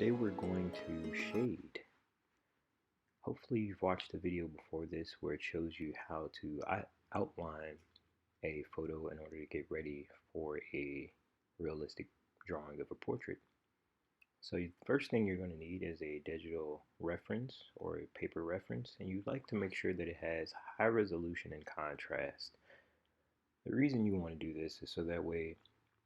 Today we're going to shade. Hopefully you've watched the video before this where it shows you how to outline a photo in order to get ready for a realistic drawing of a portrait. So the first thing you're going to need is a digital reference or a paper reference, and you'd like to make sure that it has high resolution and contrast. The reason you want to do this is so that way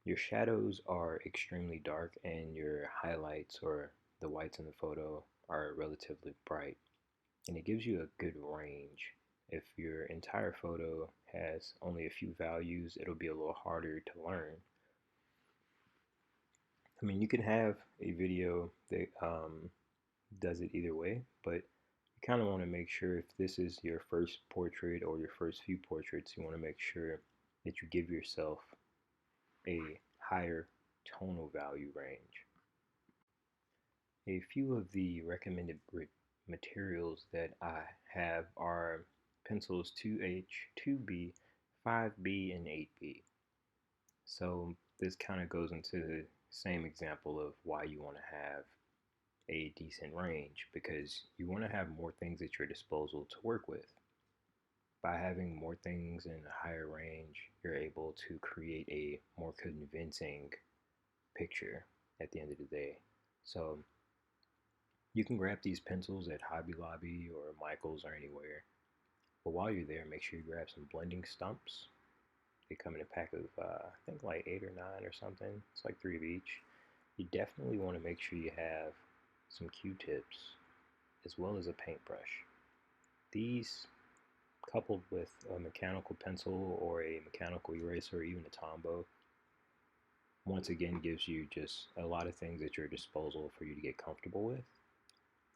your shadows are extremely dark and your highlights or the whites in the photo are relatively bright, and it gives you a good range. If your entire photo has only a few values, it'll be a little harder to learn. I mean, you can have a video that does it either way, but you kind of want to make sure if this is your first portrait or your first few portraits, you want to make sure that you give yourself a higher tonal value range. A few of the recommended materials that I have are pencils 2H, 2B, 5B, and 8B. So this kind of goes into the same example of why you want to have a decent range, because you want to have more things at your disposal to work with. By having more things in a higher range, you're able to create a more convincing picture at the end of the day. So you can grab these pencils at Hobby Lobby or Michael's or anywhere. But while you're there, make sure you grab some blending stumps. They come in a pack of, I think like 8 or 9 or something. It's like 3 of each. You definitely want to make sure you have some Q-tips as well as a paintbrush. These, coupled with a mechanical pencil or a mechanical eraser or even a Tombow, once again gives you just a lot of things at your disposal for you to get comfortable with.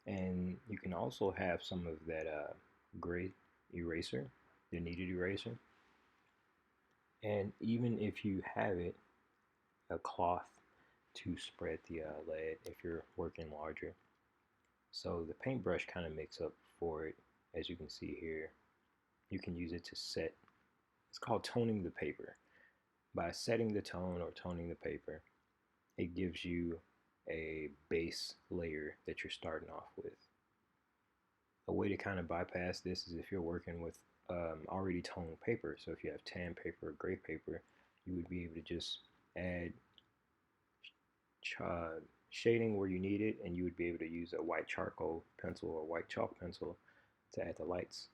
And you can also have some of that gray eraser, the kneaded eraser. And even if you have it, a cloth to spread the lead if you're working larger. So the paintbrush kind of makes up for it, as you can see here. You can use it to set, it's called toning the paper. By setting the tone or toning the paper, it gives you a base layer that you're starting off with. A way to kind of bypass this is if you're working with already toned paper. So if you have tan paper or gray paper, you would be able to just add shading where you need it, and you would be able to use a white charcoal pencil or white chalk pencil to add the lights,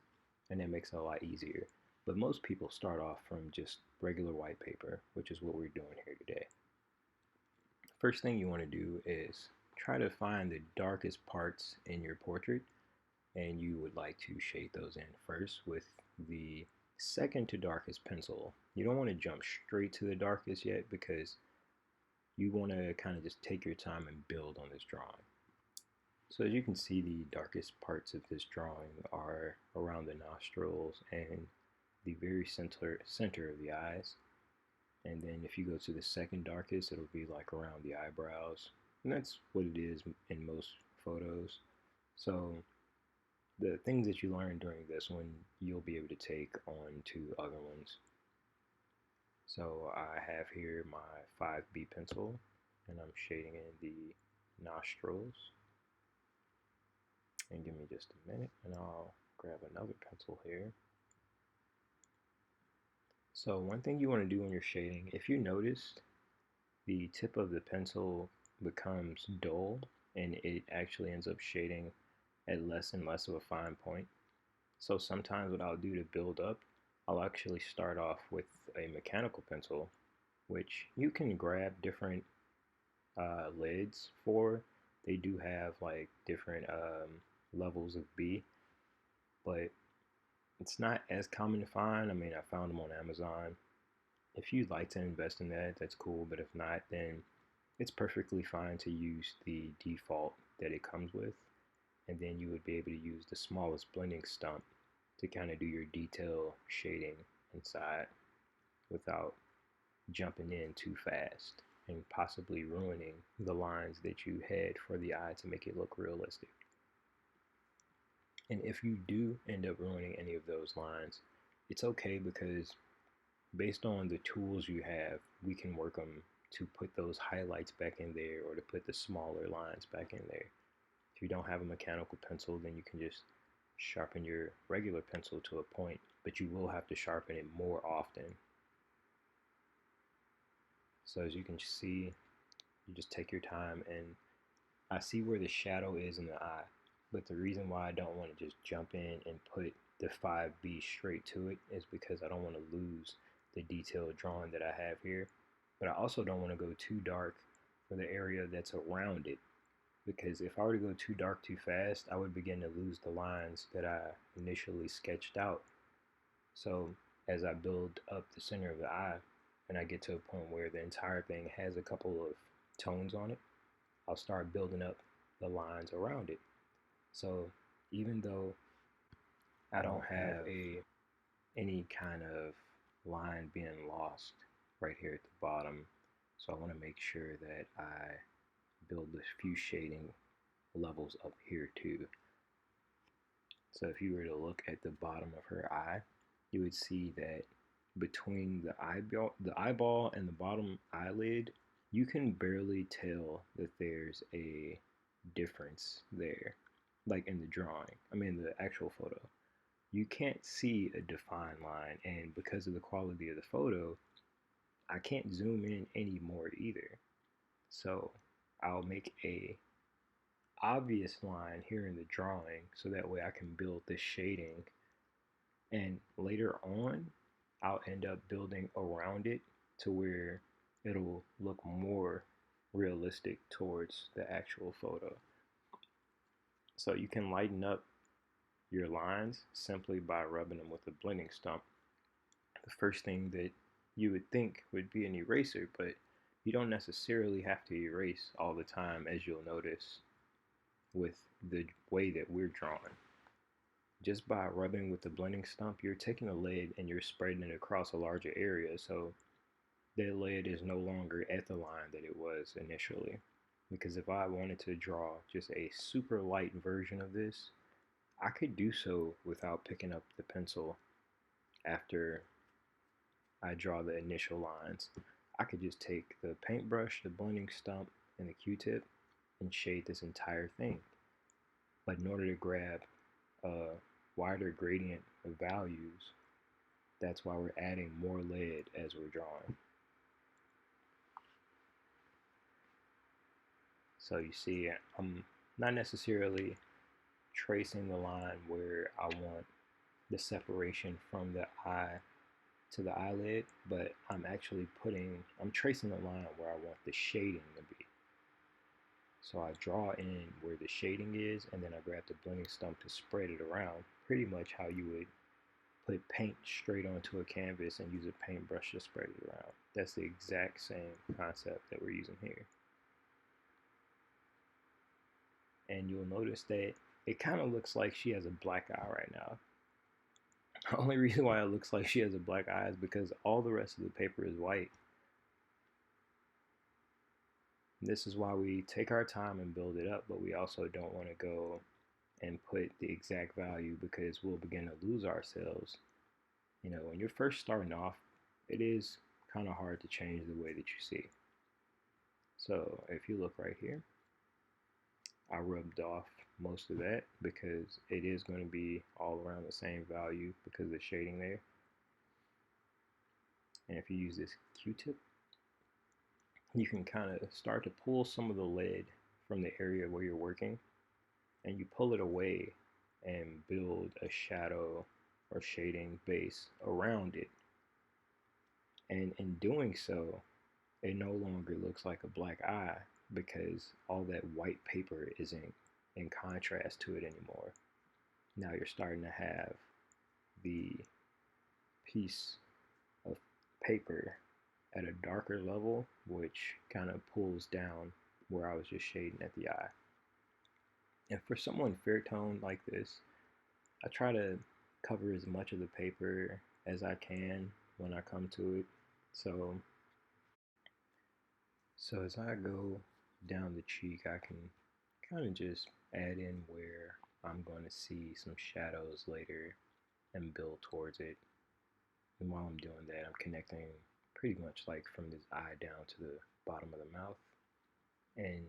and that makes it a lot easier. But most people start off from just regular white paper, which is what we're doing here today. First thing you want to do is try to find the darkest parts in your portrait, and you would like to shade those in first with the second to darkest pencil. You don't want to jump straight to the darkest yet, because you want to kind of just take your time and build on this drawing. So as you can see, the darkest parts of this drawing are around the nostrils and the very center of the eyes. And then if you go to the second darkest, it'll be like around the eyebrows. And that's what it is in most photos. So the things that you learn during this one, you'll be able to take on to other ones. So I have here my 5B pencil, and I'm shading in the nostrils. And give me just a minute, and I'll grab another pencil here. So one thing you want to do when you're shading, if you noticed, the tip of the pencil becomes dull, and it actually ends up shading at less and less of a fine point. So sometimes what I'll do to build up, I'll actually start off with a mechanical pencil, which you can grab different lids for. They do have like different levels of B, but it's not as common to find. I mean, I found them on Amazon. If you'd like to invest in that, that's cool, but if not, then it's perfectly fine to use the default that it comes with, and then you would be able to use the smallest blending stump to kind of do your detail shading inside without jumping in too fast and possibly ruining the lines that you had for the eye to make it look realistic. And if you do end up ruining any of those lines, it's okay, because based on the tools you have, we can work them to put those highlights back in there or to put the smaller lines back in there. If you don't have a mechanical pencil, then you can just sharpen your regular pencil to a point, but you will have to sharpen it more often. So as you can see, you just take your time, and I see where the shadow is in the eye, but the reason why I don't want to just jump in and put the 5B straight to it is because I don't want to lose the detailed drawing that I have here, but I also don't want to go too dark for the area that's around it, because if I were to go too dark too fast, I would begin to lose the lines that I initially sketched out. So as I build up the center of the eye and I get to a point where the entire thing has a couple of tones on it, I'll start building up the lines around it. So even though I don't have any kind of line being lost right here at the bottom, so I want to make sure that I build a few shading levels up here too. So if you were to look at the bottom of her eye, you would see that between the eyeball and the bottom eyelid, you can barely tell that there's a difference there, like in the drawing. I mean, the actual photo. You can't see a defined line, and because of the quality of the photo, I can't zoom in anymore either. So I'll make a obvious line here in the drawing so that way I can build the shading, and later on I'll end up building around it to where it'll look more realistic towards the actual photo. So you can lighten up your lines simply by rubbing them with a blending stump. The first thing that you would think would be an eraser, but you don't necessarily have to erase all the time, as you'll notice with the way that we're drawing. Just by rubbing with the blending stump, you're taking a lead and you're spreading it across a larger area, so that lead is no longer at the line that it was initially. Because if I wanted to draw just a super light version of this, I could do so without picking up the pencil after I draw the initial lines. I could just take the paintbrush, the blending stump, and the Q-tip and shade this entire thing. But in order to grab a wider gradient of values, that's why we're adding more lead as we're drawing. So you see, I'm not necessarily tracing the line where I want the separation from the eye to the eyelid, but I'm tracing the line where I want the shading to be. So I draw in where the shading is, and then I grab the blending stump to spread it around, pretty much how you would put paint straight onto a canvas and use a paintbrush to spread it around. That's the exact same concept that we're using here. And you'll notice that it kind of looks like she has a black eye right now. The only reason why it looks like she has a black eye is because all the rest of the paper is white. This is why we take our time and build it up, but we also don't want to go and put the exact value because we'll begin to lose ourselves. You know, when you're first starting off, it is kind of hard to change the way that you see. So if you look right here, I rubbed off most of that because it is going to be all around the same value because of the shading there. And if you use this Q-tip, you can kind of start to pull some of the lead from the area where you're working, and you pull it away and build a shadow or shading base around it. And in doing so, it no longer looks like a black eye because all that white paper isn't in contrast to it anymore. Now you're starting to have the piece of paper at a darker level, which kind of pulls down where I was just shading at the eye. And for someone fair toned like this, I try to cover as much of the paper as I can when I come to it. So as I go down the cheek, I can kind of just add in where I'm going to see some shadows later and build towards it. And while I'm doing that, I'm connecting pretty much like from this eye down to the bottom of the mouth, and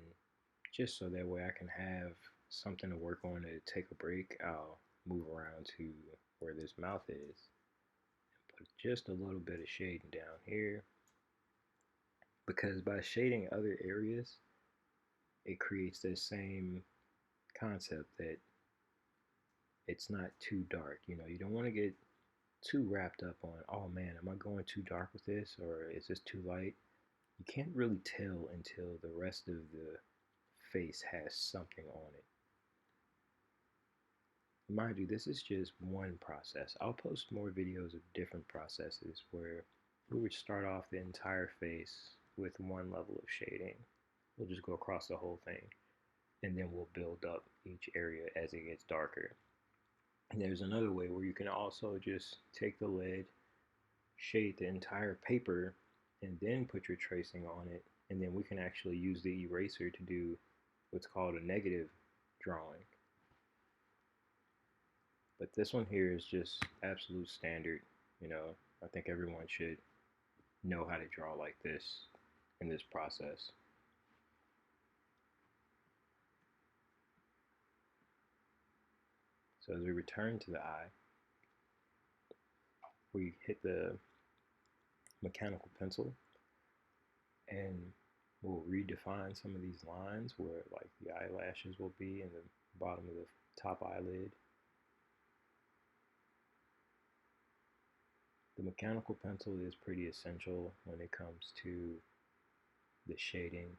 just so that way I can have something to work on to take a break, I'll move around to where this mouth is and put just a little bit of shading down here, because by shading other areas, it creates the same concept that it's not too dark. You know, you don't want to get too wrapped up on, oh man, am I going too dark with this, or is this too light? You can't really tell until the rest of the face has something on it. Mind you, this is just one process. I'll post more videos of different processes where we would start off the entire face with one level of shading. We'll just go across the whole thing, and then we'll build up each area as it gets darker. And there's another way where you can also just take the lid, shade the entire paper, and then put your tracing on it, and then we can actually use the eraser to do what's called a negative drawing. But this one here is just absolute standard. You know, I think everyone should know how to draw like this in this process. So as we return to the eye, we hit the mechanical pencil and we'll redefine some of these lines where like the eyelashes will be in the bottom of the top eyelid. The mechanical pencil is pretty essential when it comes to the shading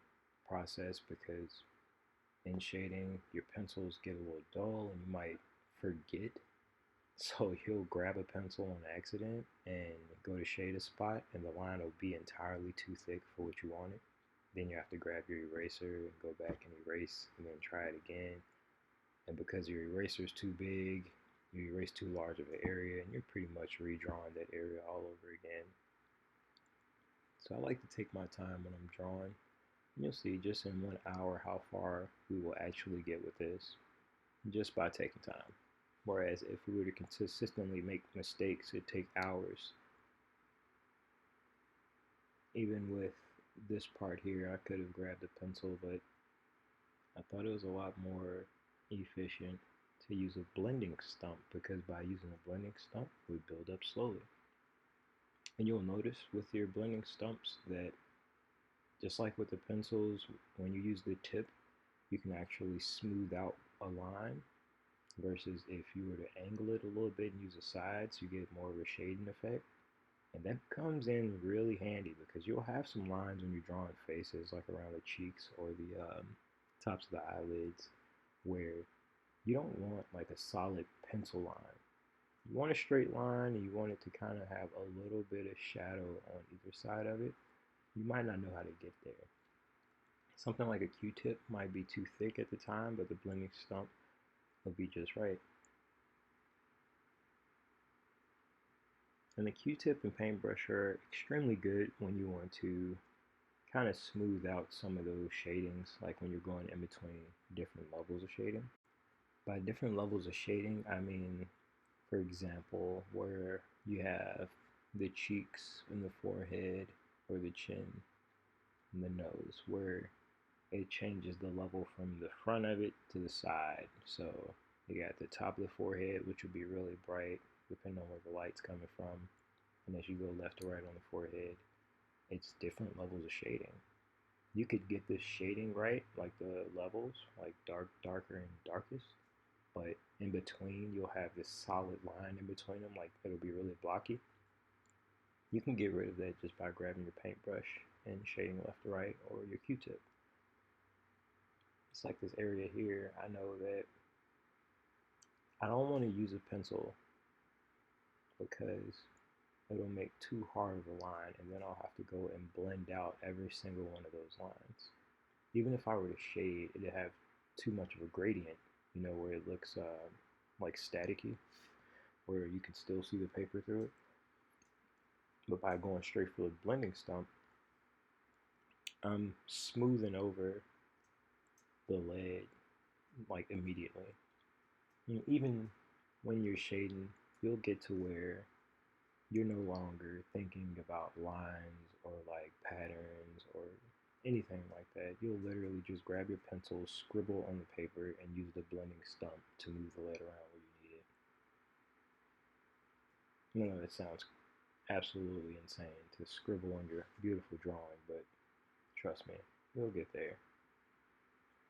process, because in shading your pencils get a little dull and you might forget. So you'll grab a pencil on accident and go to shade a spot and the line will be entirely too thick for what you wanted. Then you have to grab your eraser and go back and erase and then try it again. And because your eraser is too big, you erase too large of an area and you're pretty much redrawing that area all over again. So I like to take my time when I'm drawing. And you'll see just in 1 hour how far we will actually get with this just by taking time. Whereas if we were to consistently make mistakes, it'd take hours. Even with this part here, I could have grabbed a pencil, but I thought it was a lot more efficient to use a blending stump, because by using a blending stump, we build up slowly. And you'll notice with your blending stumps that just like with the pencils, when you use the tip, you can actually smooth out a line, versus if you were to angle it a little bit and use the sides, you get more of a shading effect. And that comes in really handy because you'll have some lines when you're drawing faces, like around the cheeks or the tops of the eyelids, where you don't want like a solid pencil line. You want a straight line and you want it to kind of have a little bit of shadow on either side of it. You might not know how to get there. Something like a Q-tip might be too thick at the time, but the blending stump will be just right. And the Q-tip and paintbrush are extremely good when you want to kind of smooth out some of those shadings, like when you're going in between different levels of shading. By different levels of shading, I mean, for example, where you have the cheeks and the forehead or the chin and the nose, where it changes the level from the front of it to the side. So you got the top of the forehead, which will be really bright depending on where the light's coming from. And as you go left to right on the forehead, it's different levels of shading. You could get this shading right, like the levels, like darker, and darkest. But in between, you'll have this solid line in between them, like it'll be really blocky. You can get rid of that just by grabbing your paintbrush and shading left to right, or your Q-tip. It's like this area here, I know that I don't want to use a pencil because it'll make too hard of a line, and then I'll have to go and blend out every single one of those lines. Even if I were to shade, it'd have too much of a gradient, you know, where it looks like staticky, where you can still see the paper through it. But by going straight for the blending stump, I'm smoothing over the lead like immediately. And even when you're shading, you'll get to where you're no longer thinking about lines or like patterns or anything like that. You'll literally just grab your pencil, scribble on the paper, and use the blending stump to move the lead around where you need it. I know that sounds absolutely insane to scribble on your beautiful drawing, but trust me, you'll get there.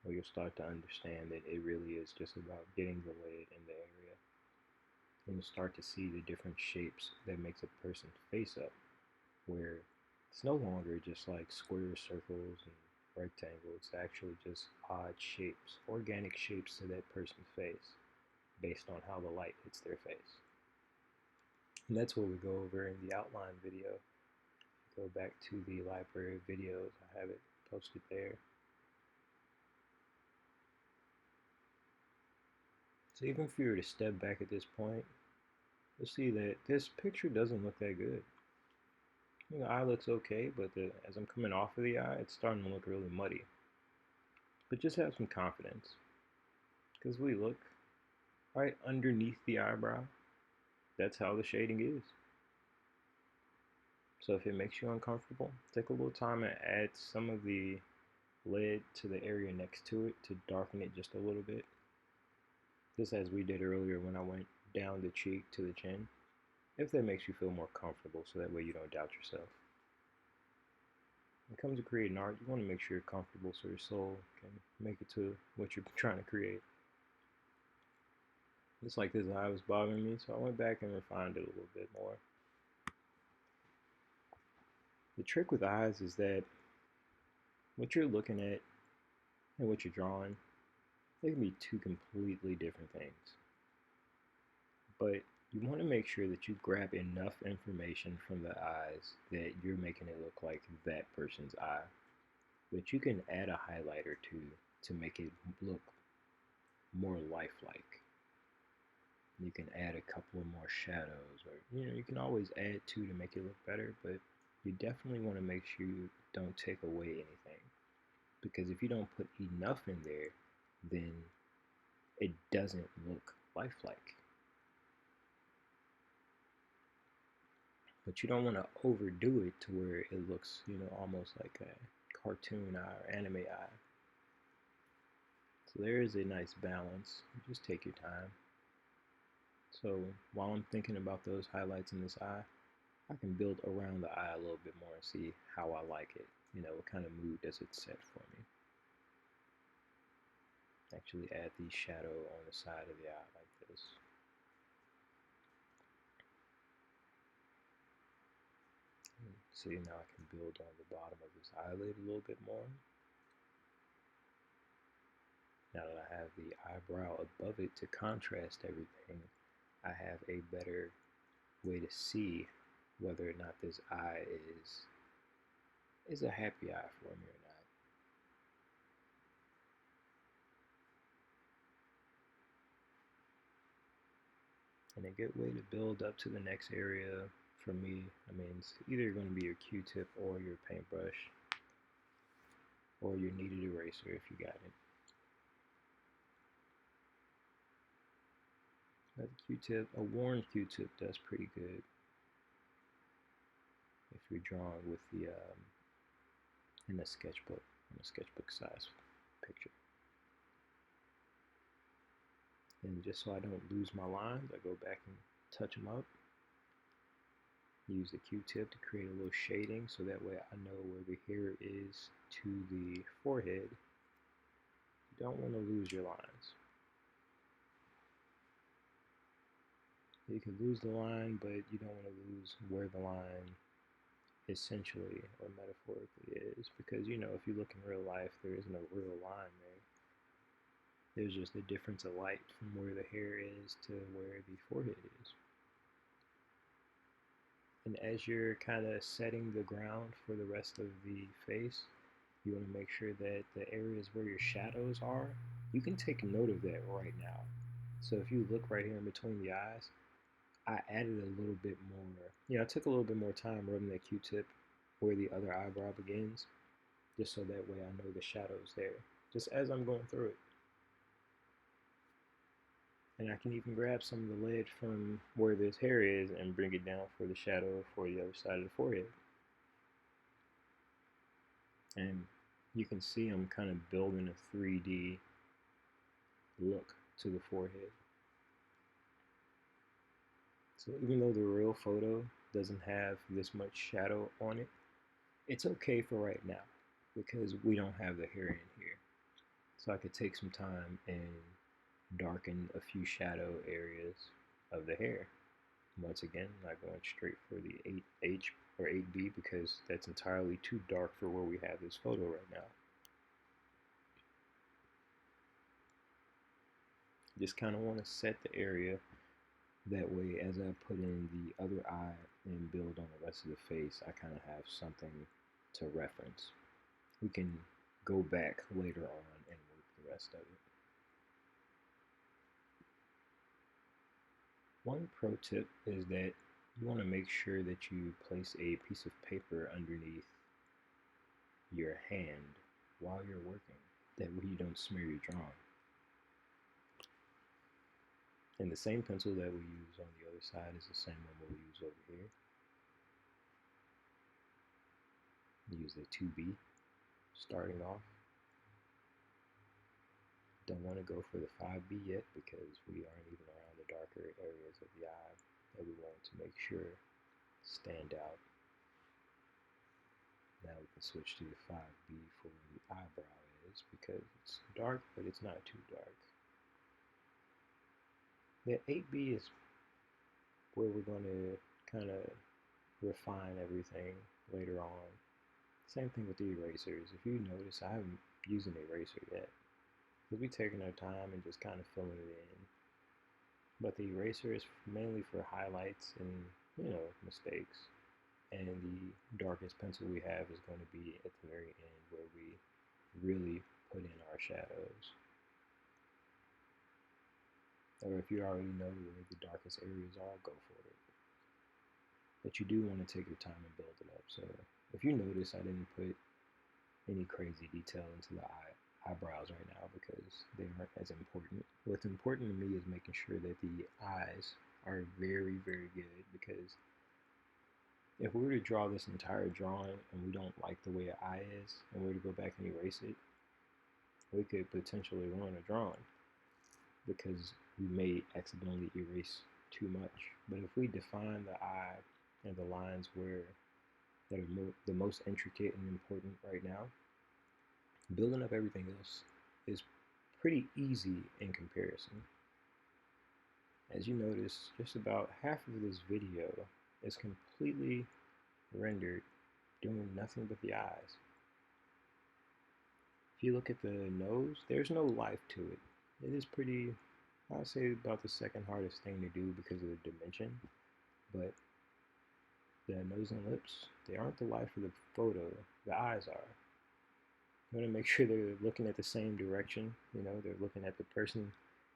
Or you'll start to understand that it really is just about getting the lead in the area. And you'll start to see the different shapes that makes a person's face up, where it's no longer just like squares, circles, and rectangles. It's actually just odd shapes, organic shapes to that person's face based on how the light hits their face. And that's what we go over in the outline video. Go back to the library of videos. I have it posted there. So even if you were to step back at this point, you'll see that this picture doesn't look that good. The eye looks okay, but as I'm coming off of the eye, it's starting to look really muddy. But just have some confidence, because we look right underneath the eyebrow. That's how the shading is. So if it makes you uncomfortable, take a little time and add some of the lead to the area next to it to darken it just a little bit. Just as we did earlier when I went down the cheek to the chin. If that makes you feel more comfortable, so that way you don't doubt yourself. When it comes to creating art, you want to make sure you're comfortable so your soul can make it to what you're trying to create. It's like this eye was bothering me, so I went back and refined it a little bit more. The trick with eyes is that what you're looking at and what you're drawing, they can be two completely different things. But you want to make sure that you grab enough information from the eyes that you're making it look like that person's eye. But you can add a highlighter to make it look more lifelike. You can add a couple of more shadows, or you can always add to make it look better, but you definitely want to make sure you don't take away anything. Because if you don't put enough in there, then it doesn't look lifelike. But you don't want to overdo it to where it looks, almost like a cartoon eye or anime eye. So there is a nice balance. Just take your time. So while I'm thinking about those highlights in this eye, I can build around the eye a little bit more and see how I like it. What kind of mood does it set for me? Actually add the shadow on the side of the eye like this. See, now I can build on the bottom of his eyelid a little bit more. Now that I have the eyebrow above it to contrast everything, I have a better way to see whether or not this eye is a happy eye for me or not. And a good way to build up to the next area for me, it's either going to be your Q-tip or your paintbrush or your kneaded eraser if you got it. That Q-tip, a worn Q-tip does pretty good if you're drawing with the in a sketchbook size picture. And just so I don't lose my lines, I go back and touch them up. Use the Q-tip to create a little shading so that way I know where the hair is to the forehead. You don't want to lose your lines. You can lose the line, but you don't want to lose where the line essentially or metaphorically is, because if you look in real life, there isn't a real line there. There's just a difference of light from where the hair is to where the forehead is. And as you're kind of setting the ground for the rest of the face, you want to make sure that the areas where your shadows are, you can take note of that right now. So if you look right here in between the eyes, I added a little bit more. I took a little bit more time rubbing that Q-tip where the other eyebrow begins, just so that way I know the shadow's there, just as I'm going through it. And I can even grab some of the lead from where this hair is and bring it down for the shadow for the other side of the forehead. And you can see I'm kind of building a 3D look to the forehead. So even though the real photo doesn't have this much shadow on it, it's okay for right now because we don't have the hair in here. So I could take some time and darken a few shadow areas of the hair. Once again, not going straight for the 8H or 8B because that's entirely too dark for where we have this photo right now. Just kind of want to set the area. That way, as I put in the other eye and build on the rest of the face, I kind of have something to reference. We can go back later on and work the rest of it. One pro tip is that you want to make sure that you place a piece of paper underneath your hand while you're working. That way you don't smear your drawing. And the same pencil that we use on the other side is the same one we'll use over here. Use a 2B starting off. Don't want to go for the 5B yet because we aren't even around the darker areas of the eye that we want to make sure stand out. Now we can switch to the 5B for where the eyebrow is because it's dark, but it's not too dark. The 8B is where we're going to kind of refine everything later on. Same thing with the erasers. If you notice, I haven't used an eraser yet. We'll be taking our time and just kind of filling it in. But the eraser is mainly for highlights and, mistakes. And the darkest pencil we have is going to be at the very end where we really put in our shadows. Or if you already know where the darkest areas are, go for it. But you do want to take your time and build it up. So if you notice, I didn't put any crazy detail into the eyebrows right now because they aren't as important. What's important to me is making sure that the eyes are very, very good because if we were to draw this entire drawing and we don't like the way an eye is and we were to go back and erase it, we could potentially ruin a drawing because we may accidentally erase too much. But if we define the eye and the lines that are the most intricate and important right now, building up everything else is pretty easy in comparison. As you notice, just about half of this video is completely rendered doing nothing but the eyes. If you look at the nose, there's no life to it. It is pretty, I would say, about the second hardest thing to do because of the dimension. But the nose and lips, they aren't the life of the photo. The eyes are. You want to make sure they're looking at the same direction. They're looking at the person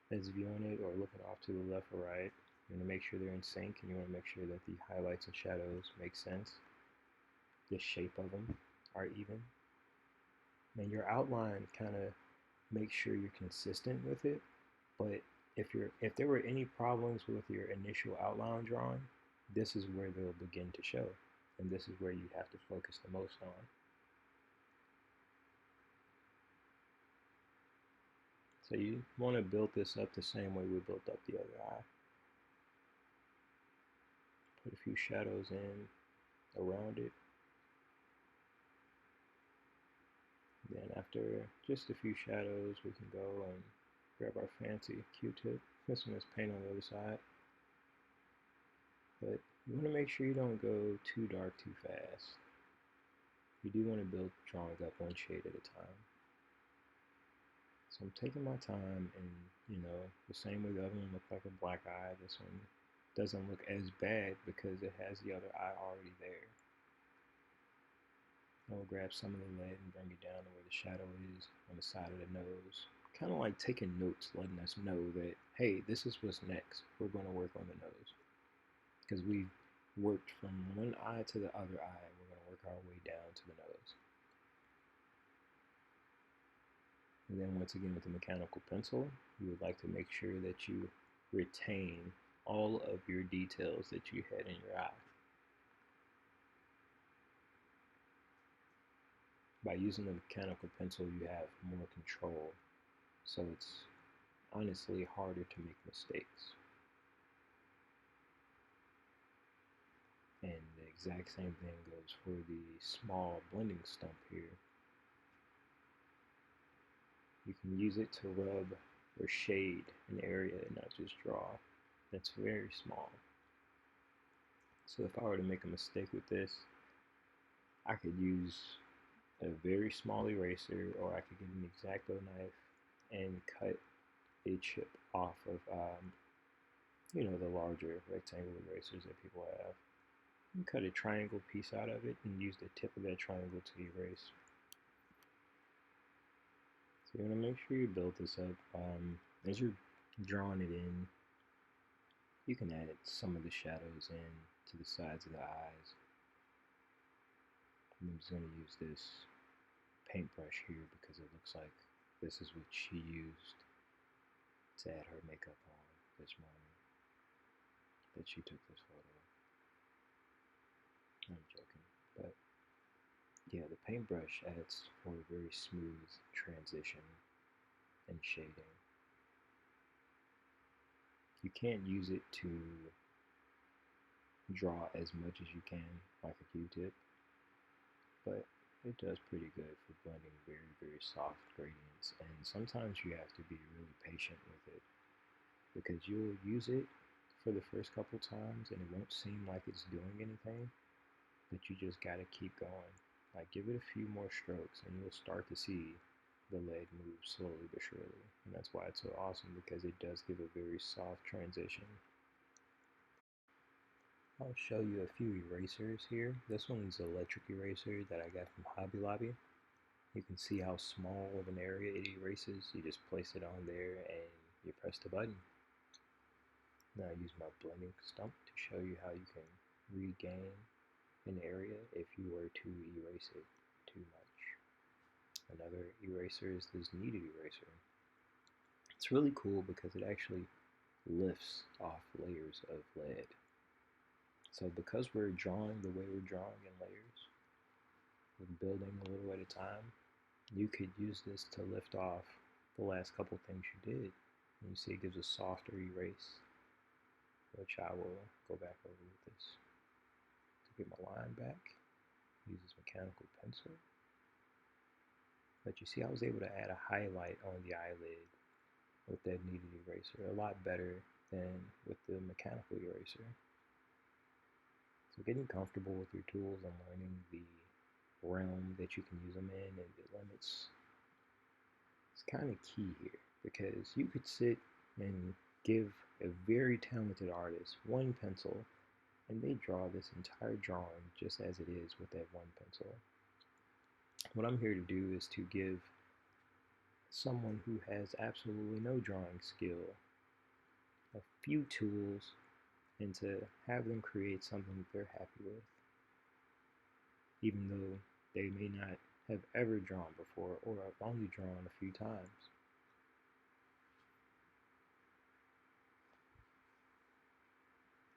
that's viewing it or looking off to the left or right. You want to make sure they're in sync, and you want to make sure that the highlights and shadows make sense. The shape of them are even. And your outline kind of makes sure you're consistent with it. But if there were any problems with your initial outline drawing, this is where they'll begin to show. And this is where you'd have to focus the most on. So you want to build this up the same way we built up the other eye. Put a few shadows in around it. Then after just a few shadows, we can go and grab our fancy Q-tip. This one is paint on the other side. But you want to make sure you don't go too dark too fast. You do want to build drawings up one shade at a time. So I'm taking my time, and the same way the other one looked like a black eye, this one doesn't look as bad because it has the other eye already there. I'll grab some of the lead and bring it down to where the shadow is on the side of the nose. Kind of like taking notes, letting us know that, hey, this is what's next. We're going to work on the nose. Because we've worked from one eye to the other eye, and we're going to work our way down to the nose. And then once again with the mechanical pencil, you would like to make sure that you retain all of your details that you had in your eye. By using a mechanical pencil, you have more control, so it's honestly harder to make mistakes. And the exact same thing goes for the small blending stump here. You can use it to rub or shade an area and not just draw. That's very small. So if I were to make a mistake with this, I could use a very small eraser, or I could get an X-Acto knife and cut a chip off of, the larger rectangle erasers that people have. You cut a triangle piece out of it and use the tip of that triangle to erase. So you want to make sure you build this up. As you're drawing it in, you can add some of the shadows in to the sides of the eyes. I'm just going to use this paintbrush here because it looks like this is what she used to add her makeup on this morning that she took this photo. I'm joking, but yeah, the paintbrush adds for a very smooth transition and shading. You can't use it to draw as much as you can like a Q-tip, but it does pretty good for blending very, very soft gradients. And sometimes you have to be really patient with it because you'll use it for the first couple times and it won't seem like it's doing anything, but you just gotta keep going. Like, give it a few more strokes and you'll start to see the lead move slowly but surely. And that's why it's so awesome, because it does give a very soft transition. I'll show you a few erasers here. This one's an electric eraser that I got from Hobby Lobby. You can see how small of an area it erases. You just place it on there and you press the button. Now I use my blending stump to show you how you can regain an area if you were to erase it too much. Another eraser is this kneaded eraser. It's really cool because it actually lifts off layers of lead. So because we're drawing the way we're drawing in layers, we're building a little at a time, you could use this to lift off the last couple things you did. And you see it gives a softer erase, which I will go back over with this to get my line back. Use this mechanical pencil. But you see I was able to add a highlight on the eyelid with that kneaded eraser a lot better than with the mechanical eraser. So getting comfortable with your tools and learning the realm that you can use them in and the limits is kind of key here, because you could sit and give a very talented artist one pencil and they draw this entire drawing just as it is with that one pencil. What I'm here to do is to give someone who has absolutely no drawing skill a few tools and to have them create something that they're happy with, even though they may not have ever drawn before or have only drawn a few times.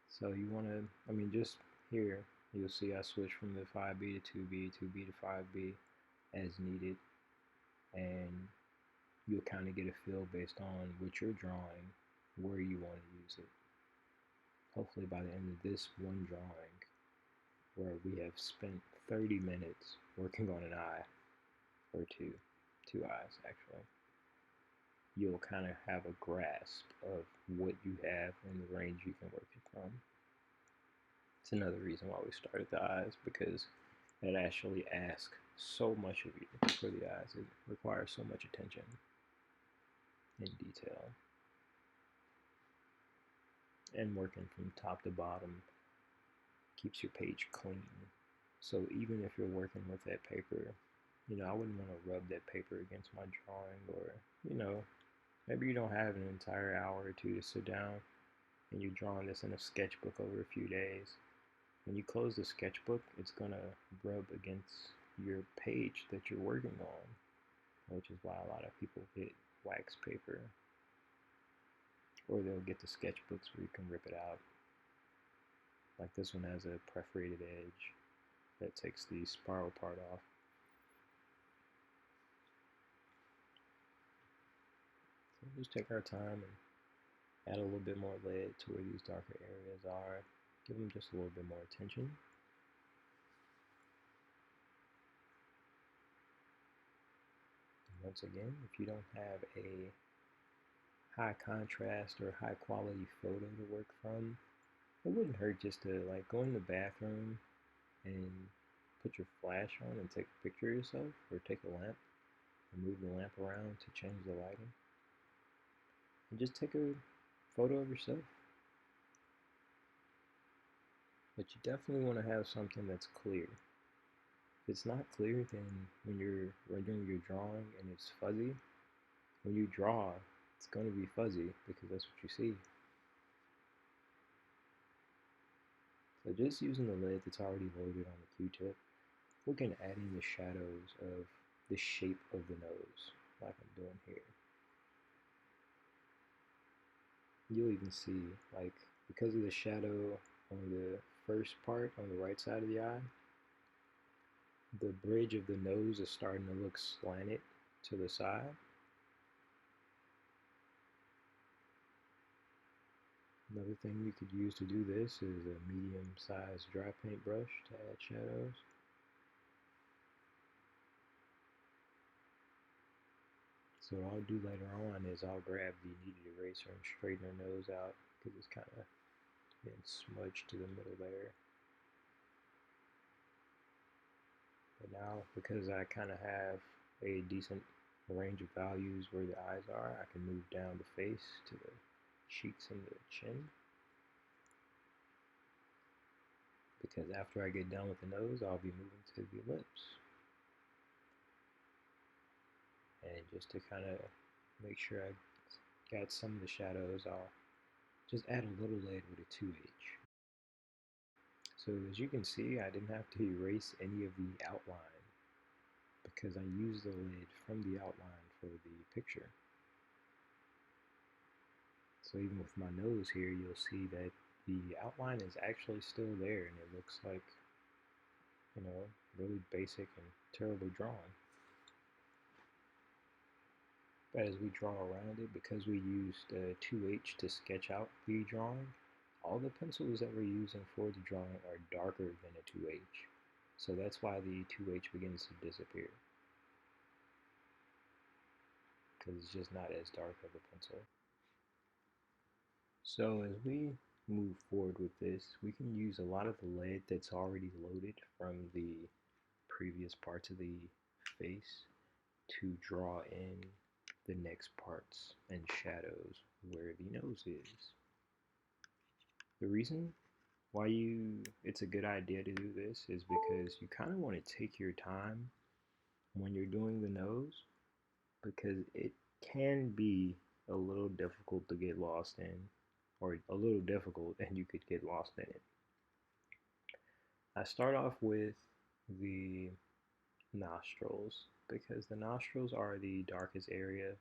So you want to, just here, you'll see I switch from the 5B to 2B, 2B to 5B as needed, and you'll kind of get a feel based on what you're drawing, where you want to use it. Hopefully by the end of this one drawing, where we have spent 30 minutes working on an eye, or two eyes actually, you'll kind of have a grasp of what you have and the range you can work it from. It's another reason why we started the eyes, because it actually asks so much of you for the eyes. It requires so much attention and detail. And working from top to bottom keeps your page clean. So even if you're working with that paper, I wouldn't want to rub that paper against my drawing, or, maybe you don't have an entire hour or two to sit down and you're drawing this in a sketchbook over a few days. When you close the sketchbook, it's going to rub against your page that you're working on, which is why a lot of people get wax paper, or they'll get the sketchbooks where you can rip it out. Like this one has a perforated edge that takes the spiral part off. We'll just take our time and add a little bit more lead to where these darker areas are. Give them just a little bit more attention. Once again, if you don't have a high contrast or high quality photo to work from, it wouldn't hurt just to like go in the bathroom and put your flash on and take a picture of yourself, or take a lamp and move the lamp around to change the lighting, and just take a photo of yourself. But you definitely want to have something that's clear. If it's not clear, then when you're rendering your drawing and it's fuzzy, when you draw, it's going to be fuzzy because that's what you see. So just using the lead that's already loaded on the Q-tip, we can add in the shadows of the shape of the nose, like I'm doing here. You'll even see, like, because of the shadow on the first part on the right side of the eye, the bridge of the nose is starting to look slanted to the side. Another thing you could use to do this is a medium-sized dry paint brush to add shadows. So what I'll do later on is I'll grab the kneaded eraser and straighten her nose out because it's kind of been smudged to the middle there. But now, because I kind of have a decent range of values where the eyes are, I can move down the face to the cheeks and the chin. Because after I get done with the nose, I'll be moving to the lips. And just to kind of make sure I got some of the shadows, I'll just add a little lead with a 2H. So as you can see, I didn't have to erase any of the outline because I used the lead from the outline for the picture. So even with my nose here, you'll see that the outline is actually still there, and it looks like, you know, really basic and terrible drawing. But as we draw around it, because we used 2H to sketch out the drawing, all the pencils that we're using for the drawing are darker than a 2H. So that's why the 2H begins to disappear, because it's just not as dark of a pencil. So as we move forward with this, we can use a lot of the lead that's already loaded from the previous parts of the face to draw in the next parts and shadows where the nose is. The reason why it's a good idea to do this is because you kind of want to take your time when you're doing the nose, because it can be a little difficult to get lost in, or a little difficult and you could get lost in it. I start off with the nostrils because the nostrils are the darkest area,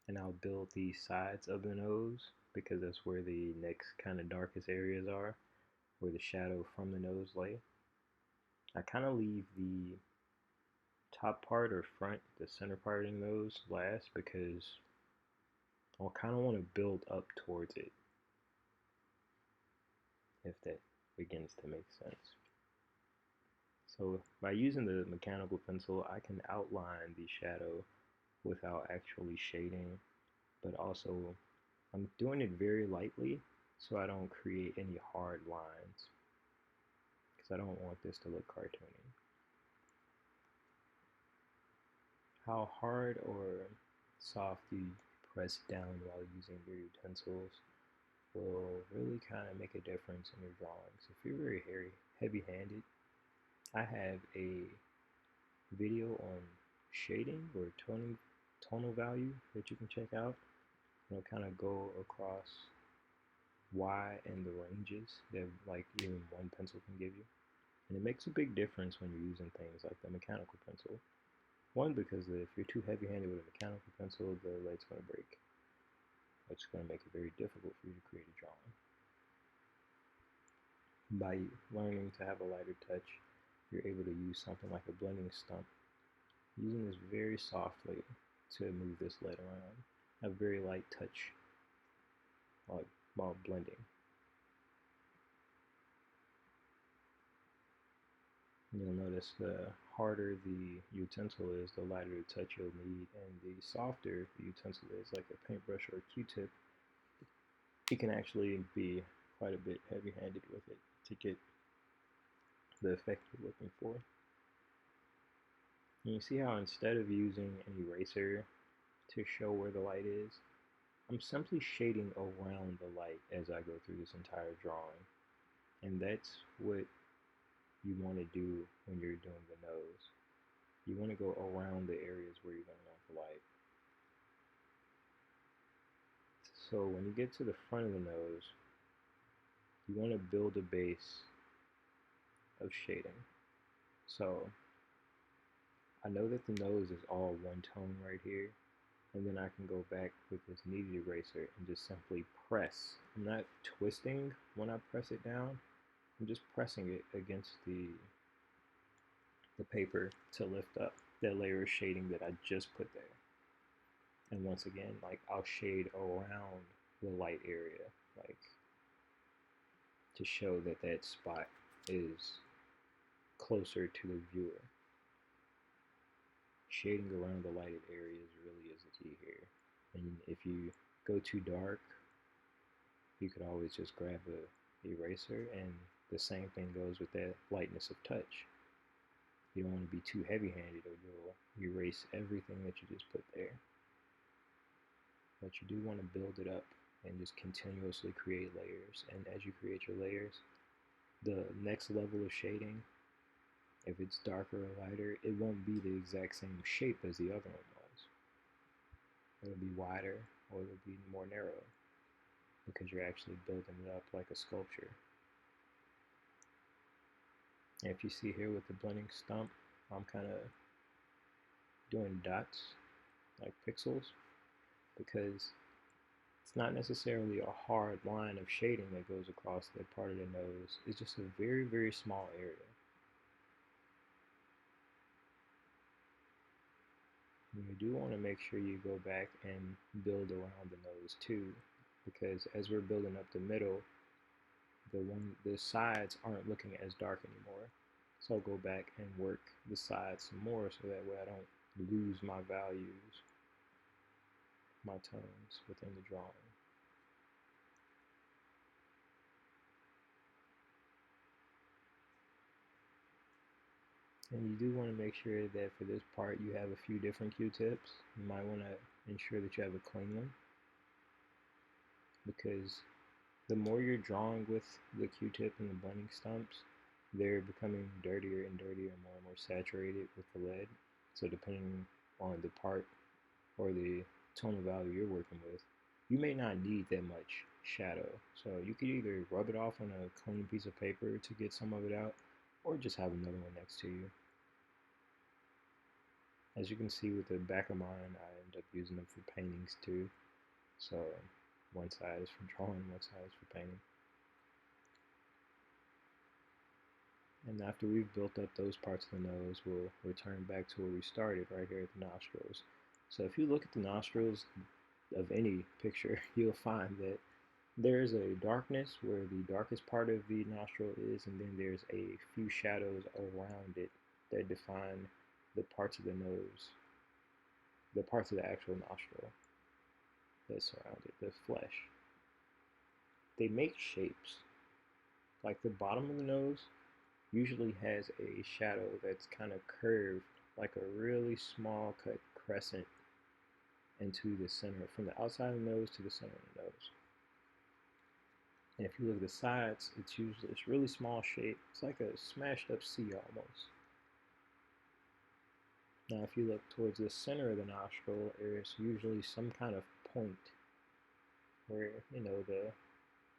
and I'll build the sides of the nose because that's where the next kind of darkest areas are, where the shadow from the nose lay. I kind of leave the top part or front, the center part of the nose last because I'll kind of want to build up towards it, if that begins to make sense. So by using the mechanical pencil, I can outline the shadow without actually shading, but also I'm doing it very lightly so I don't create any hard lines, because I don't want this to look cartoony. How hard or soft you press down while using your utensils will really kind of make a difference in your drawings. If you're very heavy-handed, I have a video on shading or tonal value that you can check out. It'll kind of go across why and the ranges that like even one pencil can give you. And it makes a big difference when you're using things like the mechanical pencil. One, because if you're too heavy-handed with a mechanical pencil, the lead's going to break, which is going to make it very difficult for you to create a drawing. By learning to have a lighter touch, you're able to use something like a blending stump, using this very softly to move this lead around. a very light touch while blending. You'll notice the harder the utensil is, the lighter the touch you'll need, and the softer the utensil is, like a paintbrush or a Q-tip, it can actually be quite a bit heavy-handed with it to get the effect you're looking for. And you see how instead of using an eraser to show where the light is, I'm simply shading around the light as I go through this entire drawing. And that's what you want to do when you're doing the nose. You want to go around the areas where you're going to want the light. So when you get to the front of the nose, you want to build a base of shading. So I know that the nose is all one tone right here, and then I can go back with this kneaded eraser and just simply press. I'm not twisting when I press it down, I'm just pressing it against the paper to lift up that layer of shading that I just put there. And once again, like, I'll shade around the light area, like, to show that that spot is closer to the viewer. Shading around the lighted areas really is the key here. And if you go too dark, you could always just grab a eraser, and the same thing goes with that lightness of touch. You don't want to be too heavy-handed or you'll erase everything that you just put there. But you do want to build it up and just continuously create layers. And as you create your layers, the next level of shading, if it's darker or lighter, it won't be the exact same shape as the other one was. It'll be wider or it'll be more narrow because you're actually building it up like a sculpture. And if you see here with the blending stump, I'm kind of doing dots, like pixels, because it's not necessarily a hard line of shading that goes across that part of the nose. It's just a very, very small area. And you do want to make sure you go back and build around the nose too, because as we're building up the middle, the sides aren't looking as dark anymore. So I'll go back and work the sides some more so that way I don't lose my values, my tones within the drawing. And you do want to make sure that for this part you have a few different Q-tips. You might want to ensure that you have a clean one, because the more you're drawing with the Q-tip and the blending stumps, they're becoming dirtier and dirtier and more saturated with the lead. So depending on the part or the tone of value you're working with, you may not need that much shadow. So you could either rub it off on a clean piece of paper to get some of it out, or just have another one next to you. As you can see with the back of mine, I end up using them for paintings too. So one side is for drawing, one side is for painting. And after we've built up those parts of the nose, we'll return back to where we started, right here at the nostrils. So if you look at the nostrils of any picture, you'll find that there's a darkness where the darkest part of the nostril is, and then there's a few shadows around it that define the parts of the nose, the parts of the actual nostril that surround it, the flesh. They make shapes. Like the bottom of the nose usually has a shadow that's kind of curved, like a really small cut crescent into the center, from the outside of the nose to the center of the nose. And if you look at the sides, it's really small shape. It's like a smashed up C almost. Now if you look towards the center of the nostril, there's usually some kind of point where, you know, the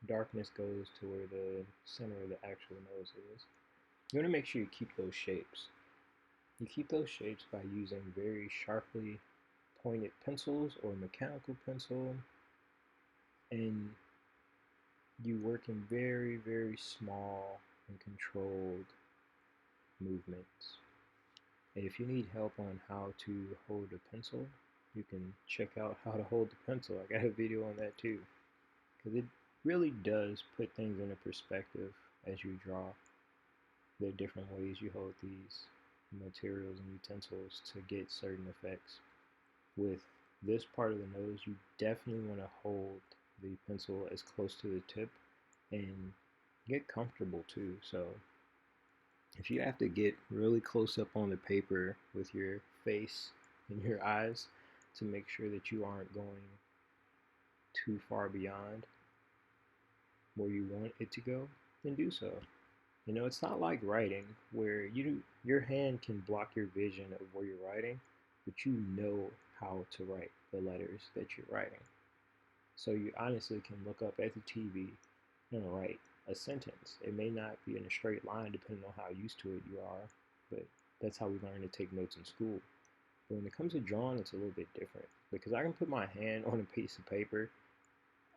darkness goes to where the center of the actual nose is. You want to make sure you keep those shapes. You keep those shapes by using very sharply pointed pencils or mechanical pencil, and you work in very, very small and controlled movements. And if you need help on how to hold a pencil, you can check out how to hold the pencil. I got a video on that too, because it really does put things into perspective as you draw. There are different ways you hold these materials and utensils to get certain effects. With this part of the nose, you definitely want to hold the pencil as close to the tip and get comfortable too. So if you have to get really close up on the paper with your face and your eyes to make sure that you aren't going too far beyond where you want it to go, then do so. You know, it's not like writing where your hand can block your vision of where you're writing, but you know how to write the letters that you're writing. So you honestly can look up at the TV and write a sentence. It may not be in a straight line depending on how used to it you are, but that's how we learn to take notes in school. But when it comes to drawing, it's a little bit different because I can put my hand on a piece of paper,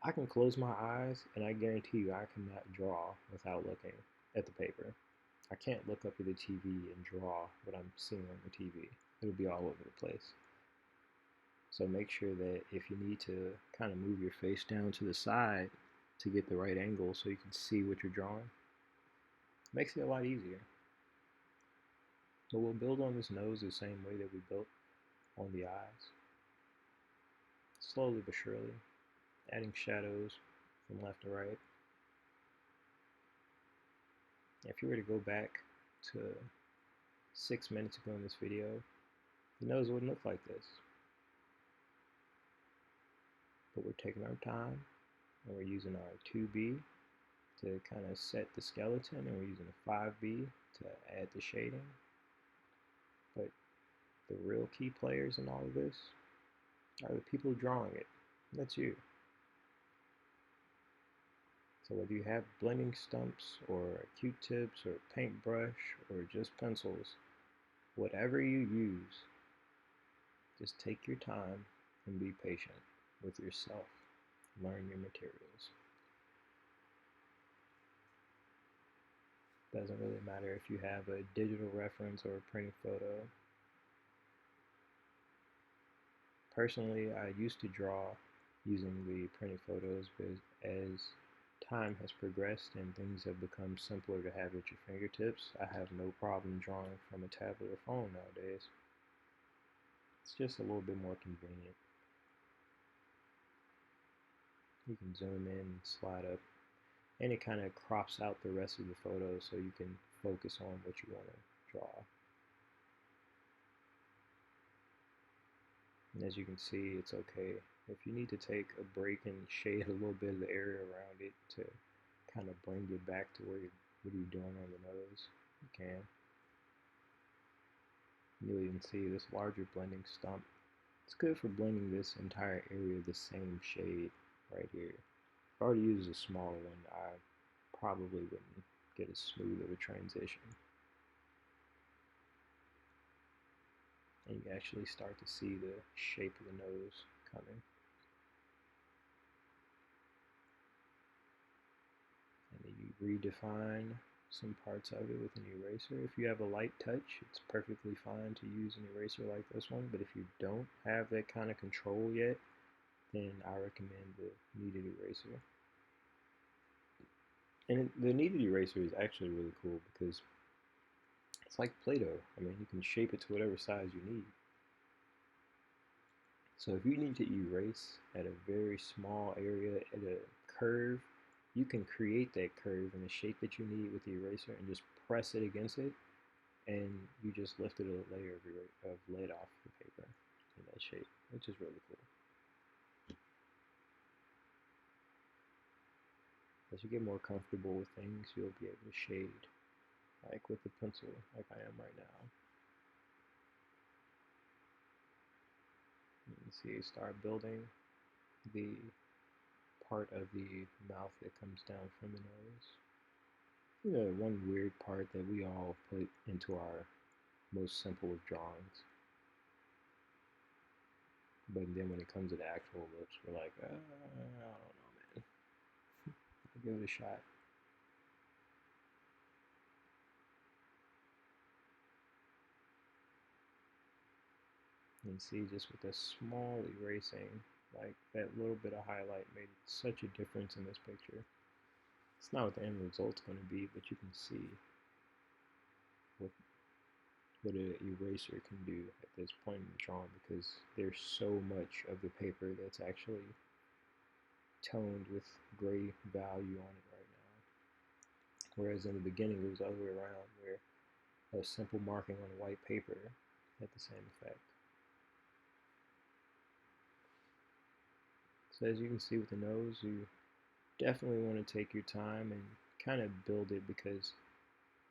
I can close my eyes, and I guarantee you I cannot draw without looking at the paper. I can't look up at the TV and draw what I'm seeing on the TV. It'll be all over the place. So make sure that if you need to kind of move your face down to the side to get the right angle so you can see what you're drawing, it makes it a lot easier. But we'll build on this nose the same way that we built on the eyes. Slowly but surely, adding shadows from left to right. If you were to go back to 6 minutes ago in this video, the nose wouldn't look like this. But we're taking our time, and we're using our 2B to kind of set the skeleton, and we're using a 5B to add the shading. But the real key players in all of this are the people drawing it. That's you. So whether you have blending stumps or Q-tips or paintbrush or just pencils, whatever you use, just take your time and be patient with yourself. Learn your materials. Doesn't really matter if you have a digital reference or a printed photo. Personally, I used to draw using the printed photos, but as time has progressed and things have become simpler to have at your fingertips, I have no problem drawing from a tablet or phone nowadays. It's just a little bit more convenient. You can zoom in and slide up, and it kind of crops out the rest of the photo so you can focus on what you want to draw. And as you can see, it's okay. If you need to take a break and shade a little bit of the area around it to kind of bring you back to what you're doing on the nose, you can. You'll even see this larger blending stump. It's good for blending this entire area the same shade right here. If I already used a smaller one, I probably wouldn't get as smooth of a transition. And you actually start to see the shape of the nose coming. And then you redefine some parts of it with an eraser. If you have a light touch, it's perfectly fine to use an eraser like this one, but if you don't have that kind of control yet, then I recommend the kneaded eraser. And the kneaded eraser is actually really cool because it's like Play-Doh. I mean, you can shape it to whatever size you need. So if you need to erase at a very small area at a curve, you can create that curve in the shape that you need with the eraser and just press it against it, and you just lifted a layer of lead off the paper in that shape, which is really cool. As you get more comfortable with things, you'll be able to shade, like with the pencil, like I am right now. You can see start building the part of the mouth that comes down from the nose. You know, one weird part that we all put into our most simple of drawings. But then when it comes to the actual lips, we're like, I don't know, man. I'll give it a shot. And see, just with a small erasing, like that little bit of highlight made such a difference in this picture. It's not what the end result's going to be, but you can see what what an eraser can do at this point in the drawing, because there's so much of the paper that's actually toned with gray value on it right now. Whereas in the beginning it was the other way around, where a simple marking on white paper had the same effect. So as you can see with the nose, you definitely want to take your time and kind of build it, because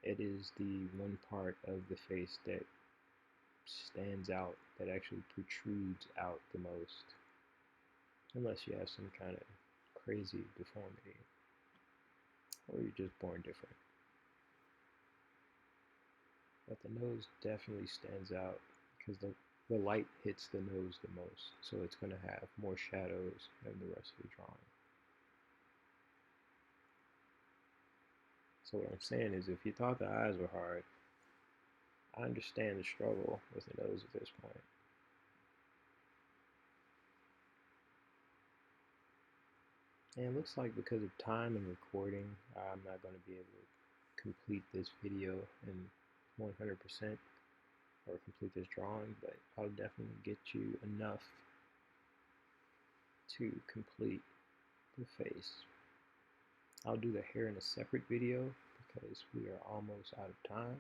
it is the one part of the face that stands out, that actually protrudes out the most, unless you have some kind of crazy deformity or you're just born different. But the nose definitely stands out because the light hits the nose the most, so it's going to have more shadows than the rest of the drawing. So what I'm saying is, if you thought the eyes were hard, I understand the struggle with the nose at this point. And it looks like because of time and recording, I'm not going to be able to complete this video in 100% or complete this drawing, but I'll definitely get you enough to complete the face. I'll do the hair in a separate video because we are almost out of time.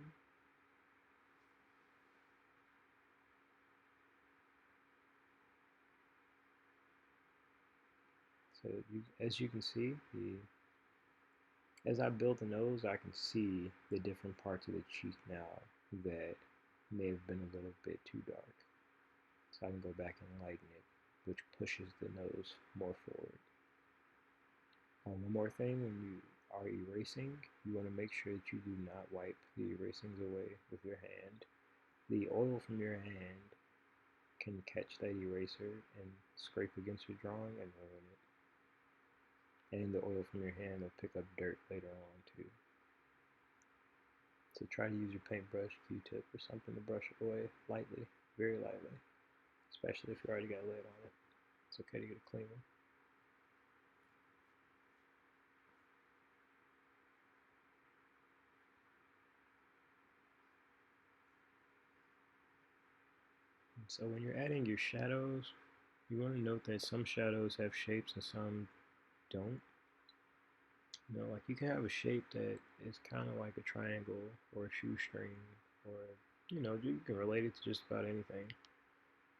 So as you can see, as I build the nose, I can see the different parts of the cheek now that may have been a little bit too dark. So I can go back and lighten it, which pushes the nose more forward. One more thing, when you are erasing, you want to make sure that you do not wipe the erasings away with your hand. The oil from your hand can catch that eraser and scrape against your drawing and ruin it. And the oil from your hand will pick up dirt later on too. So try to use your paintbrush, Q-tip, or something to brush it away lightly, very lightly, especially if you already got lid on it. It's okay to get a clean one. So when you're adding your shadows, you want to note that some shadows have shapes and some don't. You know, like you can have a shape that is kind of like a triangle or a shoestring, or, you know, you can relate it to just about anything.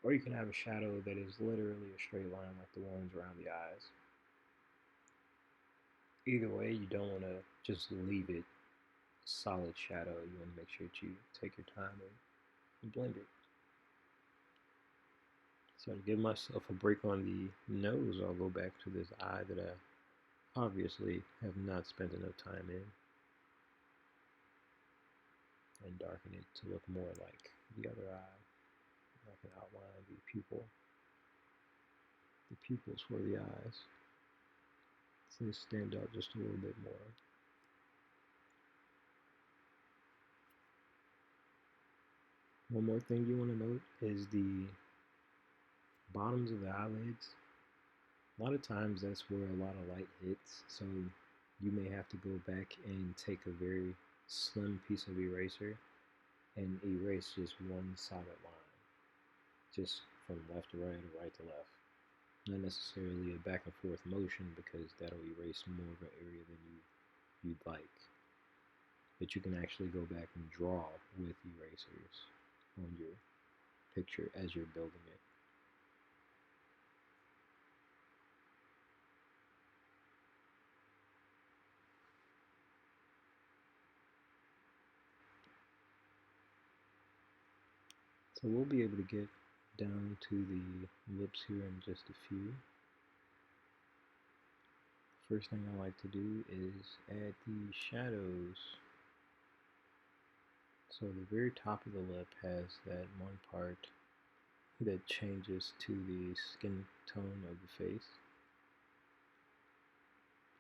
Or you can have a shadow that is literally a straight line like the ones around the eyes. Either way, you don't want to just leave it solid shadow. You want to make sure that you take your time and blend it. So to give myself a break on the nose, I'll go back to this eye that I obviously have not spent enough time in, and darken it to look more like the other eye. I can outline the pupils for the eyes, so they stand out just a little bit more. One more thing you want to note is the bottoms of the eyelids. A lot of times that's where a lot of light hits, so you may have to go back and take a very slim piece of eraser and erase just one solid line, just from left to right or right to left. Not necessarily a back and forth motion, because that'll erase more of an area than you'd like. But you can actually go back and draw with erasers on your picture as you're building it. So we'll be able to get down to the lips here in just a few. First thing I like to do is add the shadows. So the very top of the lip has that one part that changes to the skin tone of the face.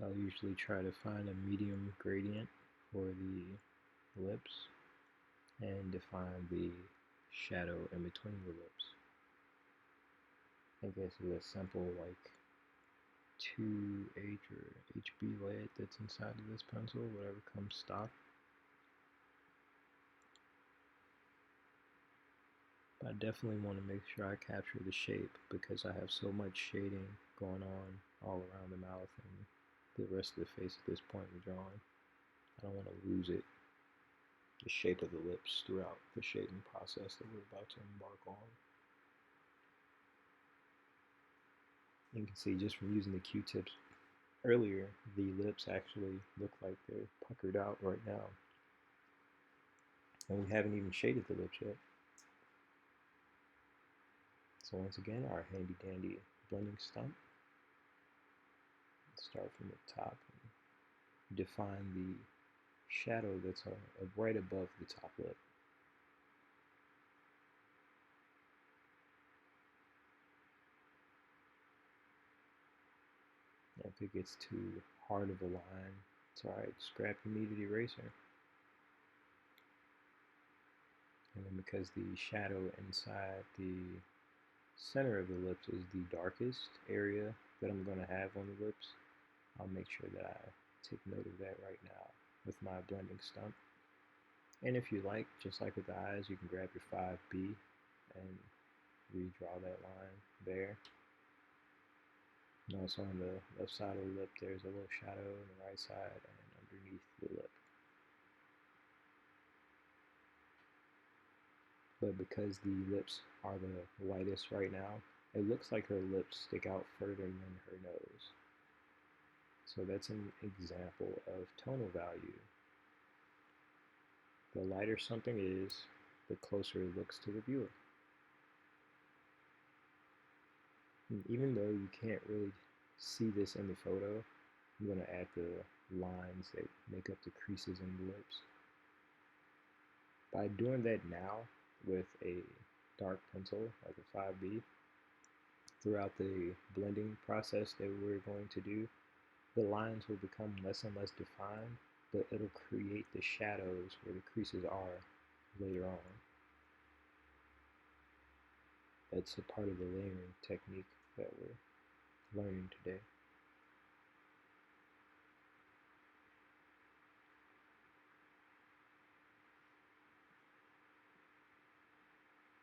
I'll usually try to find a medium gradient for the lips and define the shadow in between the lips. I guess with a simple like 2H or HB lead that's inside of this pencil, whatever comes stock. But I definitely want to make sure I capture the shape because I have so much shading going on all around the mouth and the rest of the face at this point in the drawing. I don't want to lose it, the shape of the lips throughout the shading process that we're about to embark on. You can see just from using the Q-tips earlier, the lips actually look like they're puckered out right now. And we haven't even shaded the lips yet. So once again, our handy dandy blending stump. Let's start from the top and define the shadow that's right above the top lip. If it gets too hard of a line, it's alright, just grab your kneaded eraser. And then because the shadow inside the center of the lips is the darkest area that I'm going to have on the lips, I'll make sure that I take note of that right now with my blending stump. And if you like, just like with the eyes, you can grab your 5B and redraw that line there. And also on the left side of the lip, there's a little shadow on the right side and underneath the lip. But because the lips are the lightest right now, it looks like her lips stick out further than her nose. So that's an example of tonal value. The lighter something is, the closer it looks to the viewer. And even though you can't really see this in the photo, I'm going to add the lines that make up the creases in the lips. By doing that now with a dark pencil like a 5B, throughout the blending process that we're going to do, the lines will become less and less defined, but it'll create the shadows where the creases are later on. That's a part of the layering technique that we're learning today.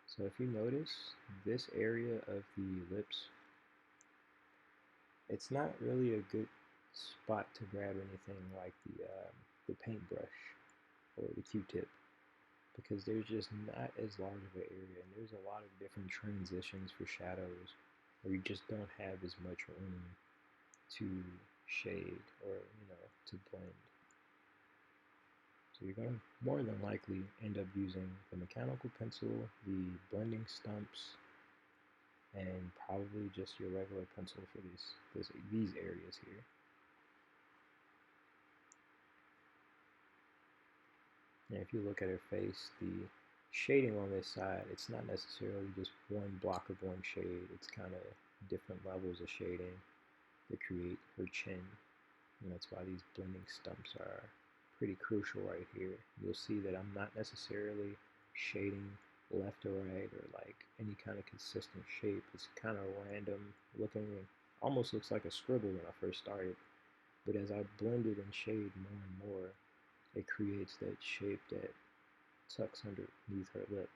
So if you notice, this area of the lips, it's not really a good spot to grab anything like the paintbrush or the Q-tip, because there's just not as large of an area, and there's a lot of different transitions for shadows where you just don't have as much room to shade or, to blend. So you're going to more than likely end up using the mechanical pencil, the blending stumps, and probably just your regular pencil for these areas here. And if you look at her face, the shading on this side, it's not necessarily just one block of one shade. It's kind of different levels of shading that create her chin. And that's why these blending stumps are pretty crucial right here. You'll see that I'm not necessarily shading left or right or like any kind of consistent shape. It's kind of random looking. It almost looks like a scribble when I first started. But as I blend it and shade more and more, it creates that shape that tucks underneath her lip.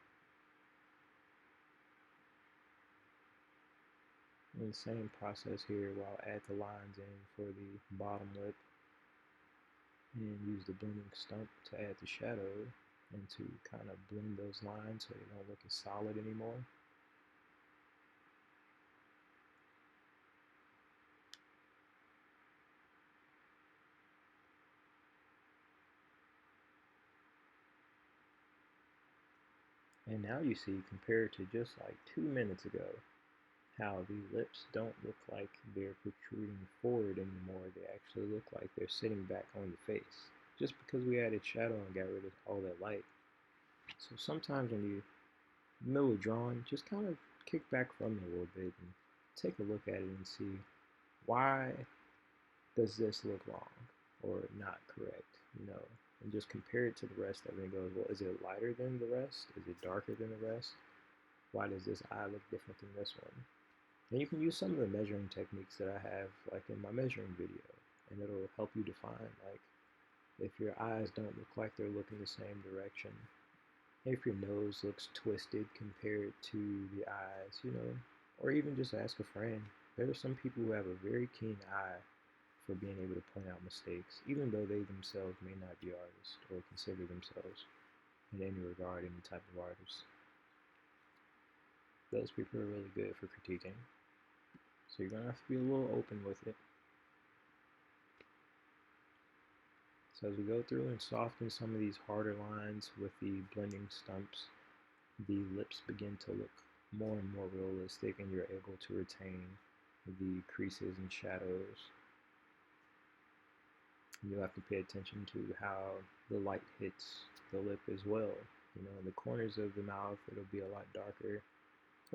And the same process here where I'll add the lines in for the bottom lip and use the blending stump to add the shadow and to kind of blend those lines so they don't look as solid anymore. And now you see, compared to just like 2 minutes ago, how the lips don't look like they're protruding forward anymore. They actually look like they're sitting back on the face, just because we added shadow and got rid of all that light. So sometimes when you're in the middle of drawing, just kind of kick back from it a little bit and take a look at it and see, why does this look wrong or not correct, and just compare it to the rest of it and goes, well, is it lighter than the rest? Is it darker than the rest? Why does this eye look different than this one? And you can use some of the measuring techniques that I have like in my measuring video, and it'll help you define like if your eyes don't look like they're looking the same direction, if your nose looks twisted compared to the eyes, or even just ask a friend. There are some people who have a very keen eye for being able to point out mistakes, even though they themselves may not be artists or consider themselves in any regard any type of artist. Those people are really good for critiquing. So you're going to have to be a little open with it. So as we go through and soften some of these harder lines with the blending stumps, the lips begin to look more and more realistic, and you're able to retain the creases and shadows. And you'll have to pay attention to how the light hits the lip as well. In the corners of the mouth, it'll be a lot darker,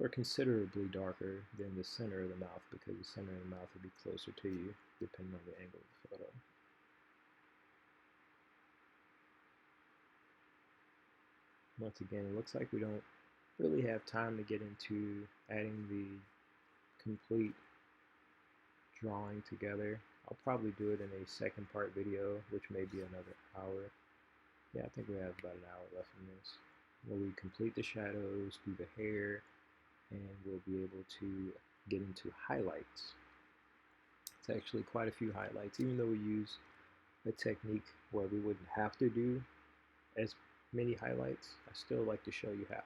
or considerably darker than the center of the mouth, because the center of the mouth will be closer to you, depending on the angle of the photo. Once again, it looks like we don't really have time to get into adding the complete drawing together. I'll probably do it in a second part video, which may be another hour. Yeah, I think we have about an hour left in this, where we complete the shadows, do the hair, and we'll be able to get into highlights. It's actually quite a few highlights, even though we use a technique where we wouldn't have to do as many highlights. I still like to show you how,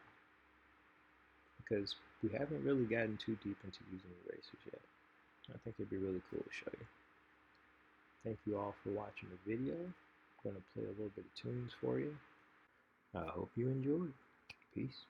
because we haven't really gotten too deep into using erasers yet. I think it'd be really cool to show you. Thank you all for watching the video. I'm going to play a little bit of tunes for you. I hope you enjoyed. Peace.